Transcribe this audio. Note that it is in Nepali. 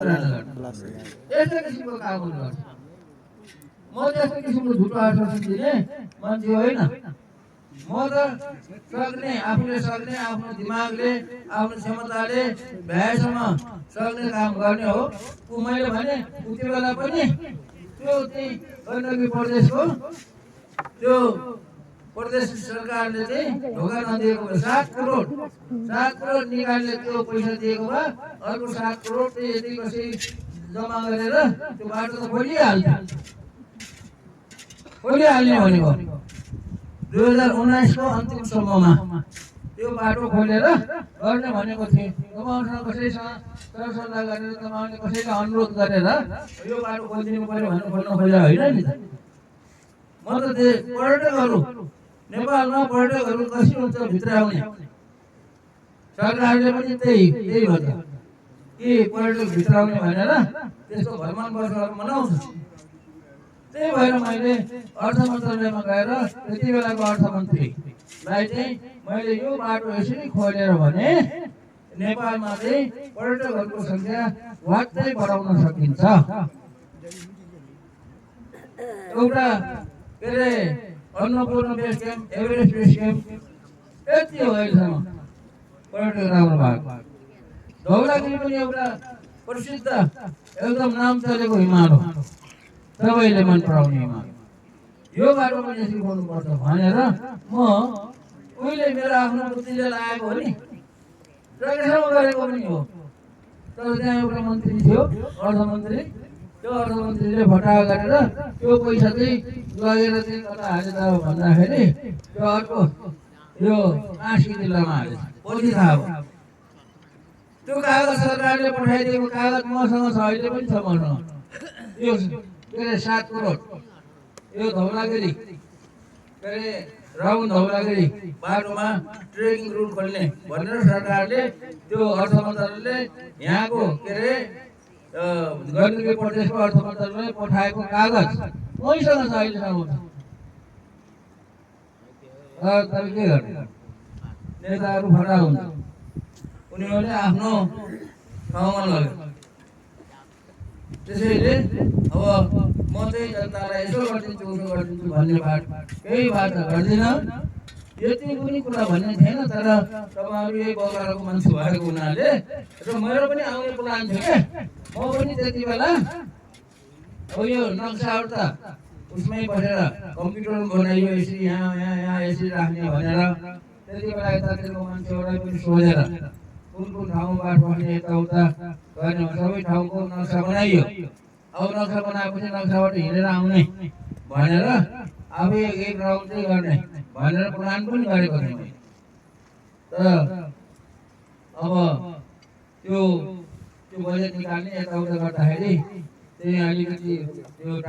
यस्तै किसिमको कामहरू गर्छ। म त्यस्तो किसिमको झुटो आश्वासन दिने मान्छे होइन। म त सक्ने, आफूले सक्ने, आफ्नो दिमागले, आफ्नो क्षमताले भ्याएसम्म सक्ने काम गर्ने हो। मैले भने उति बेला पनि त्यो चाहिँ गण्डकी प्रदेशको त्यो प्रदेश सरकारले चाहिँ ढोका नदिएको भए 7 करोड निकाल्ने त्यो पैसा दिएको भए अर्को 7 करोड चाहिँ यदि कसै जम्मा गरेर त्यो बाटो त खोलिहाल्ने भनेको 2019 को अन्तिमसम्ममा त्यो बाटो खोलेर गर्ने भनेको थिएँ। तपाईँहरूसँग कसैसँग सरसल्लाह गरेर तपाईँहरूले कसैलाई अनुरोध गरेर यो बाटो खोलिदिनु पर्यो भनेर खोल्न खोजेको होइन नि त। म त पर्यटकहरू नेपालमा पर्यटकहरू कसरी हुन्छ भित्र आउने सरकारले पनि त्यही भन्छ कि पर्यटक भित्र आउने भनेर त्यसको भ्रमण वर्षहरू मनाउँछ। त्यही भएर मैले अर्थ मन्त्रालयमा गएर त्यति बेलाको अर्थमन्त्रीलाई चाहिँ मैले यो बाटो यसरी खोलेर भने नेपालमा चाहिँ पर्यटकहरूको सङ्ख्या वात्तै बढाउन सकिन्छ। एउटा के अरे Annapurna base camp, Everest base camp यति हो अहिलेसम्म पर्यटक राम्रो भएको। धौलागिरी पनि एउटा प्रसिद्ध एकदम नाम चलेको हिमाल हो, सबैले मन पराउने हिमाल। यो बाटो पनि यसरी खोल्नुपर्छ भनेर म उहिले मेरो आफ्नो बुद्धिले लागेको हो नि, सकेसम्म गरेको पनि हो। तर त्यहाँ एउटा मन्त्री थियो, अर्थमन्त्री। त्यो अर्थमन्त्रीले फटाहा गरेर त्यो पैसा चाहिँ लगेर चाहिँ कता हाले त भन्दाखेरि त्यो अर्को यो काँसी जिल्लामा हाले। पछि थाहा भयो त्यो कागज सरकारले पठाइदिएको कागज मसँग छ, अहिले पनि छ मसँग। यो के अरे 7 करोड यो धौलागिरी के अरे राउन्ड धौलागिरी बाटोमा ट्रेकिङ रुट खोल्ने भनेर सरकारले त्यो अर्थ मन्त्रालयले यहाँको के अरे गण्डकी प्रदेशको अर्थ मन्त्रालयले पठाएको कागज मैसँग छ अहिलेसम्म। तर के गर्ने, नेताहरू फटा हुन्छ, उनीहरूले आफ्नो ठाउँमा लग्यो। त्यसैले अब म चाहिँ जनतालाई यसो गरिदिन्छु उसो गरिदिन्छु भन्ने केही बात गर्दिनँ। यति पनि कुरा भन्ने थिएन, तर तपाईँहरू यही बगानको मान्छे भएको हुनाले र मेरो पनि आउने प्लान थियो क्या। म पनि त्यति बेला अब यो नक्साहरू त उसमै बसेर कम्प्युटरमा बनाइयो, यसरी यहाँ यसरी राख्ने भनेर त्यति बेला यतातिरको मान्छेहरूलाई पनि सोधेर कुन ठाउँबाट बस्ने यताउता गर्ने सबै ठाउँको नक्सा बनाइयो। अब नक्सा बनाएपछि नक्साबाट हिँडेर आउने भनेर अब एक राउन्ड चाहिँ गर्ने भनेर प्लान पनि गरेको थिएँ मैले। तर अब त्यो बजेट निकाल्ने यताउता गर्दाखेरि चाहिँ अलिकति त्यो